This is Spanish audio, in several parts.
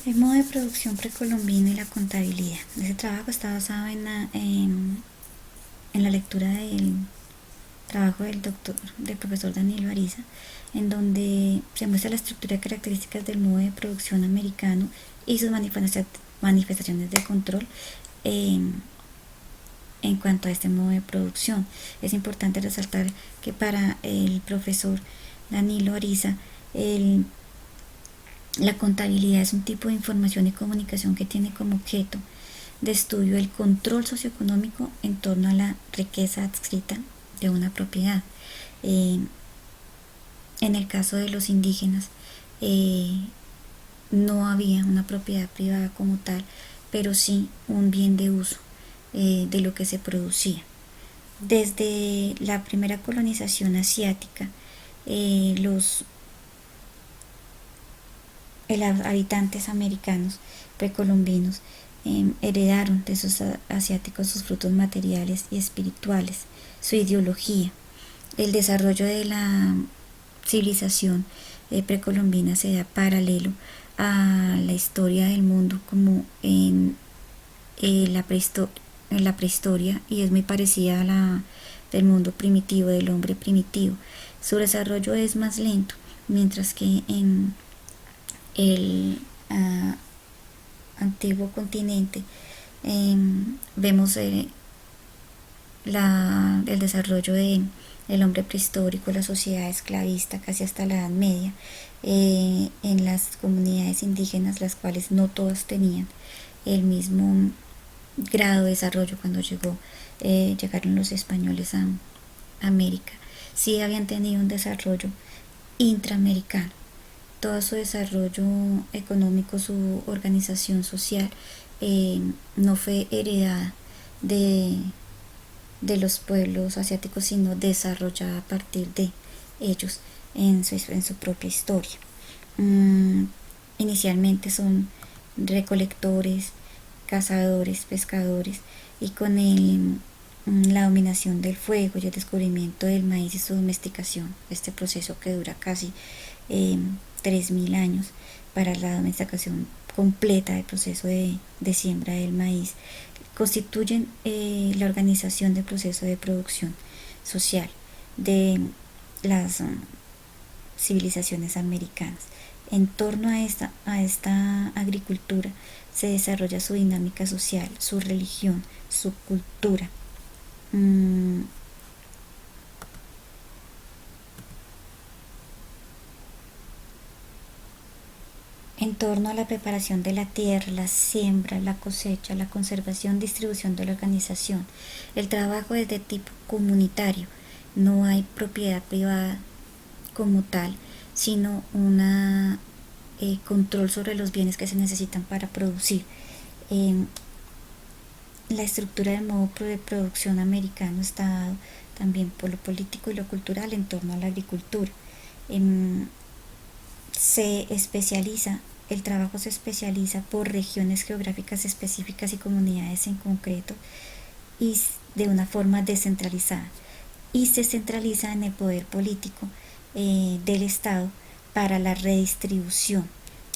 El modo de producción precolombino y la contabilidad. Ese trabajo está basado en la lectura del trabajo del profesor Danilo Ariza, en donde se muestra la estructura y características del modo de producción americano y sus manifestaciones de control en, en cuanto a este modo de producción. Es importante resaltar que para el profesor Danilo Ariza, la contabilidad es un tipo de información y comunicación que tiene como objeto de estudio el control socioeconómico en torno a la riqueza adscrita de una propiedad. Eh, en el caso de los indígenas, no había una propiedad privada como tal, pero sí un bien de uso de lo que se producía. Desde la primera colonización asiática, los habitantes americanos precolombinos heredaron de sus asiáticos sus frutos materiales y espirituales, su ideología. El desarrollo de la civilización precolombina se da paralelo a la historia del mundo como en la prehistoria, y es muy parecida a la del mundo primitivo, del hombre primitivo. Su desarrollo es más lento, mientras que en el antiguo continente vemos el desarrollo del hombre prehistórico, la sociedad esclavista casi hasta la Edad Media, en las comunidades indígenas, las cuales no todas tenían el mismo grado de desarrollo cuando llegaron los españoles a América. Sí habían tenido un desarrollo intraamericano. Todo su desarrollo económico, su organización social, no fue heredada de, de los pueblos asiáticos, sino desarrollada a partir de ellos en su propia historia. Inicialmente son recolectores, cazadores, pescadores, y con la dominación del fuego y el descubrimiento del maíz y su domesticación, este proceso que dura casi 3.000 años para la domesticación completa del proceso de siembra del maíz, constituyen la organización del proceso de producción social de las civilizaciones americanas. En torno a esta agricultura se desarrolla su dinámica social, su religión, su cultura. En torno a la preparación de la tierra, la siembra, la cosecha, la conservación, distribución de la organización. El trabajo es de tipo comunitario, no hay propiedad privada como tal, sino un control sobre los bienes que se necesitan para producir. La estructura del modo de producción americano está dado también por lo político y lo cultural en torno a la agricultura. Se especializa, el trabajo se especializa por regiones geográficas específicas y comunidades en concreto, y de una forma descentralizada, y se centraliza en el poder político del Estado para la redistribución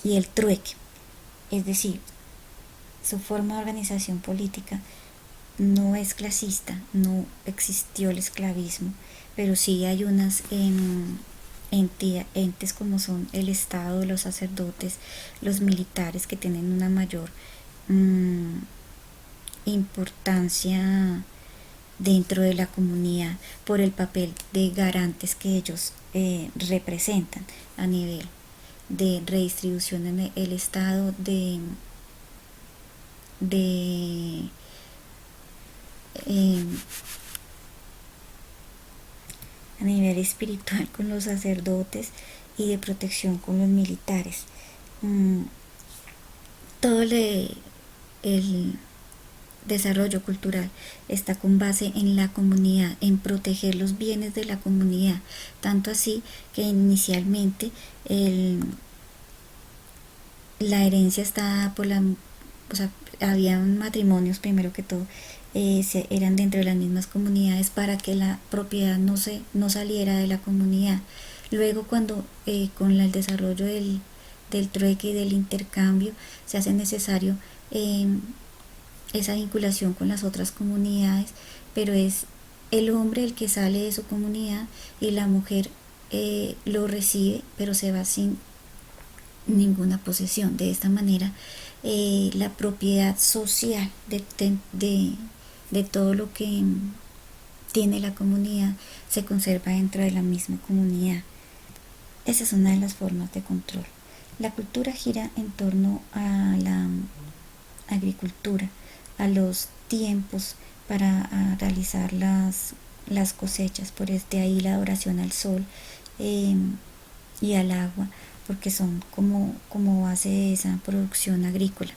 y el trueque. Es decir, su forma de organización política no es clasista, no existió el esclavismo, pero sí hay unas entes como son el Estado, los sacerdotes, los militares, que tienen una mayor importancia dentro de la comunidad por el papel de garantes que ellos representan a nivel de redistribución en el Estado, de eh, a nivel espiritual con los sacerdotes y de protección con los militares. Todo el desarrollo cultural está con base en la comunidad, en proteger los bienes de la comunidad, tanto así que inicialmente la herencia está por o sea, había matrimonios primero que todo, eran dentro de las mismas comunidades para que la propiedad no saliera de la comunidad. Luego, cuando con el desarrollo del trueque y del intercambio, se hace necesario esa vinculación con las otras comunidades, pero es el hombre el que sale de su comunidad y la mujer lo recibe, pero se va sin ninguna posesión. De esta manera, la propiedad social de todo lo que tiene la comunidad se conserva dentro de la misma comunidad. Esa es una de las formas de control. La cultura gira en torno a la agricultura, a los tiempos para realizar las cosechas, por este ahí la adoración al sol y al agua, porque son como base de esa producción agrícola.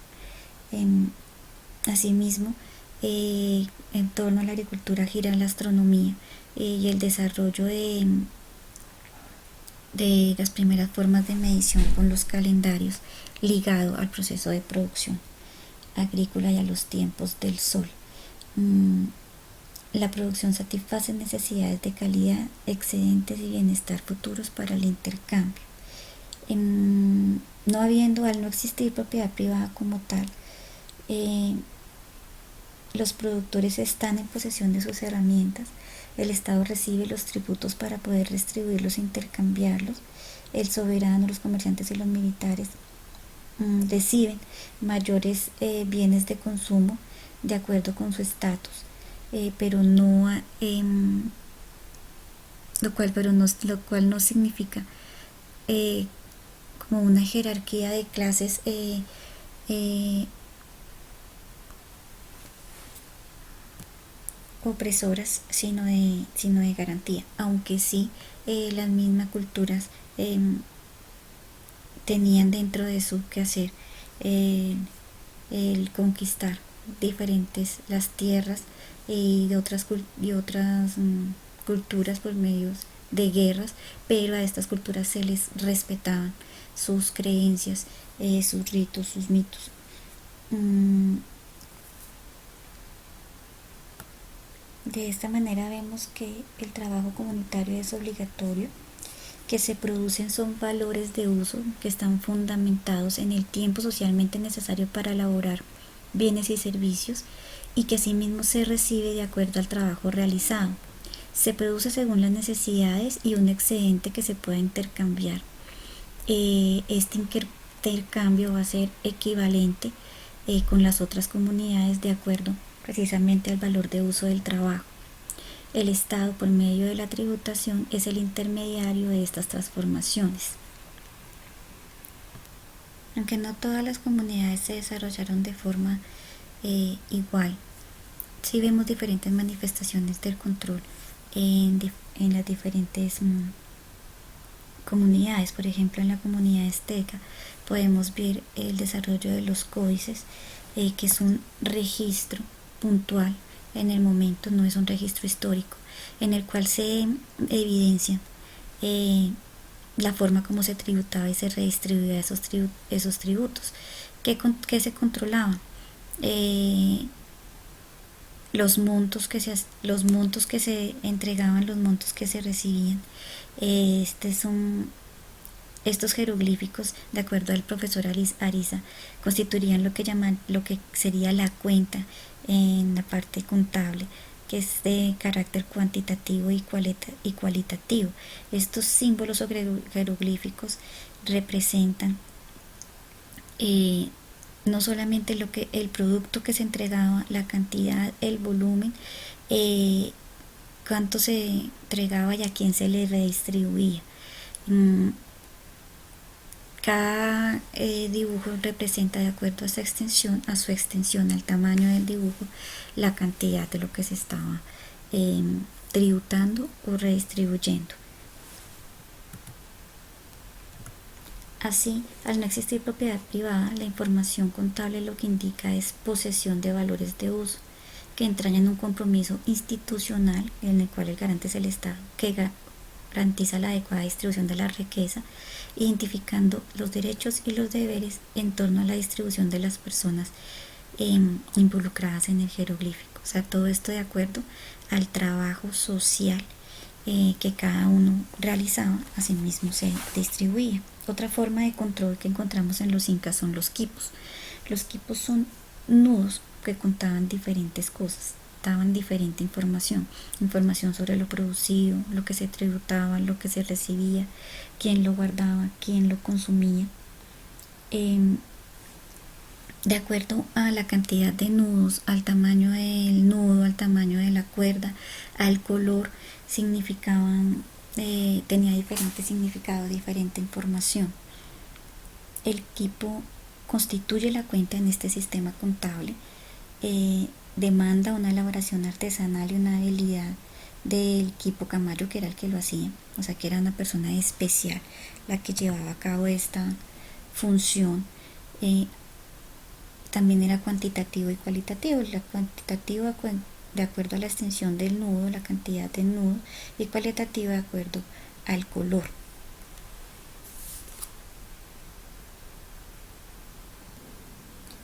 Asimismo, en torno a la agricultura gira la astronomía y el desarrollo de las primeras formas de medición con los calendarios ligado al proceso de producción agrícola y a los tiempos del sol. La producción satisface necesidades de calidad, excedentes y bienestar futuros para el intercambio. No habiendo, al no existir propiedad privada como tal, los productores están en posesión de sus herramientas, el Estado recibe los tributos para poder distribuirlos e intercambiarlos, el soberano, los comerciantes y los militares reciben mayores bienes de consumo de acuerdo con su estatus, pero lo cual no significa como una jerarquía de clases opresoras, sino de garantía, aunque sí las mismas culturas tenían dentro de su quehacer el conquistar diferentes las tierras y de otras culturas por medios de guerras, pero a estas culturas se les respetaban sus creencias, sus ritos, sus mitos. De esta manera vemos que el trabajo comunitario es obligatorio, que se producen son valores de uso que están fundamentados en el tiempo socialmente necesario para elaborar bienes y servicios y que asimismo se recibe de acuerdo al trabajo realizado. Se produce según las necesidades y un excedente que se puede intercambiar. Este intercambio va a ser equivalente con las otras comunidades de acuerdo precisamente al valor de uso del trabajo. El Estado, por medio de la tributación, es el intermediario de estas transformaciones. Aunque no todas las comunidades se desarrollaron de forma igual, sí vemos diferentes manifestaciones del control en las diferentes comunidades. Por ejemplo, en la comunidad azteca podemos ver el desarrollo de los códices, que es un registro puntual en el momento, no es un registro histórico, en el cual se evidencia la forma como se tributaba y se redistribuía esos tributos que se controlaban, los montos que se entregaban, los montos que se recibían. Estos jeroglíficos, de acuerdo al profesor Ariza, constituirían lo que sería la cuenta en la parte contable, que es de carácter cuantitativo y cualitativo. Estos símbolos o jeroglíficos representan no solamente el producto que se entregaba, la cantidad, el volumen, cuánto se entregaba y a quién se le redistribuía. Cada dibujo representa, de acuerdo a su extensión, al tamaño del dibujo, la cantidad de lo que se estaba tributando o redistribuyendo. Así, al no existir propiedad privada, la información contable lo que indica es posesión de valores de uso, que entrañan un compromiso institucional en el cual el garante es el Estado, que garantiza la adecuada distribución de la riqueza, identificando los derechos y los deberes en torno a la distribución de las personas involucradas en el jeroglífico. O sea, todo esto de acuerdo al trabajo social que cada uno realizaba, asimismo se distribuía Otra forma de control que encontramos en los incas son los quipos. Los quipos son nudos que contaban diferentes cosas, daban diferente información, información sobre lo producido, lo que se tributaba, lo que se recibía, quién lo guardaba, quién lo consumía. De acuerdo a la cantidad de nudos, al tamaño del nudo, al tamaño de la cuerda, al color, significaban, tenía diferente significado, diferente información. El quipo constituye la cuenta en este sistema contable, demanda una elaboración artesanal y una habilidad del quipo camayo, que era el que lo hacía, o sea que era una persona especial la que llevaba a cabo esta función. También era cuantitativo y cualitativo. La cuantitativa de acuerdo a la extensión del nudo, la cantidad de nudo, y cualitativa de acuerdo al color.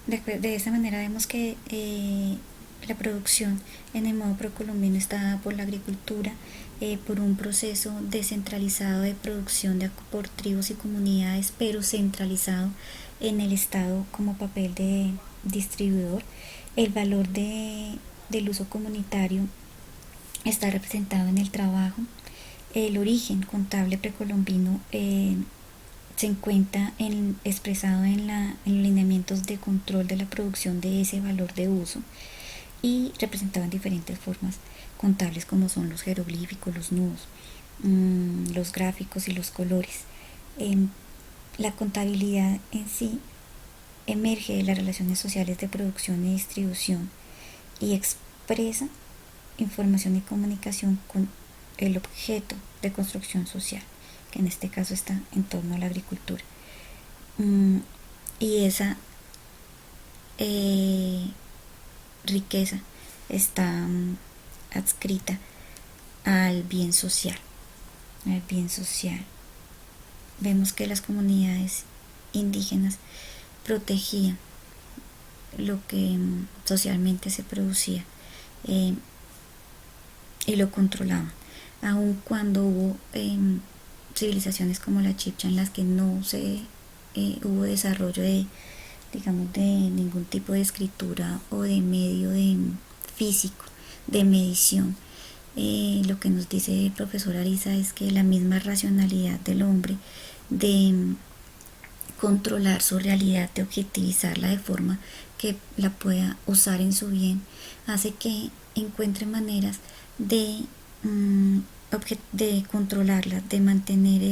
De esa manera vemos que la producción en el modo precolombino está dada por la agricultura, por un proceso descentralizado de producción por tribus y comunidades, pero centralizado en el Estado como papel de distribuidor. El valor del uso comunitario está representado en el trabajo. El origen contable precolombino se encuentra expresado en los lineamientos de control de la producción de ese valor de uso, y representado en diferentes formas contables como son los jeroglíficos, los nudos, los gráficos y los colores. La contabilidad en sí emerge de las relaciones sociales de producción y distribución y expresa información y comunicación con el objeto de construcción social, que en este caso está en torno a la agricultura. Y esa riqueza está adscrita al bien social. Al bien social. Vemos que las comunidades indígenas protegían lo que socialmente se producía, y lo controlaban, aun cuando hubo civilizaciones como la Chibcha en las que no se hubo desarrollo de, digamos, de ningún tipo de escritura o de medio físico de medición. Lo que nos dice el profesor Ariza es que la misma racionalidad del hombre de controlar su realidad, de objetivizarla de forma que la pueda usar en su bien, hace que encuentre maneras de controlarla, de mantener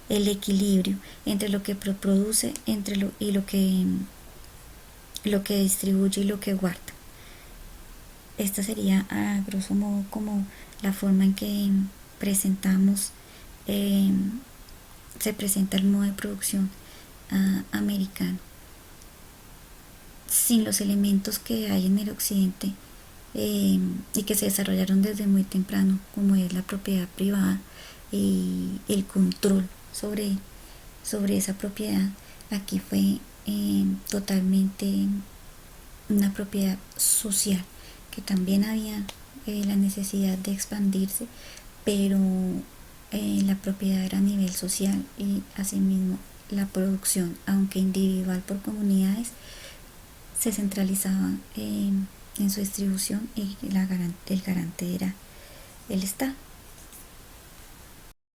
el equilibrio entre lo que produce y lo que distribuye y lo que guarda. Esta sería a grosso modo como la forma en que presentamos, se presenta el modo de producción americano, sin los elementos que hay en el occidente, y que se desarrollaron desde muy temprano, como es la propiedad privada y el control sobre esa propiedad. Aquí fue totalmente una propiedad social, que también había la necesidad de expandirse, pero la propiedad era a nivel social, y asimismo la producción, aunque individual por comunidades, se centralizaba en su distribución, y el garante era el Estado.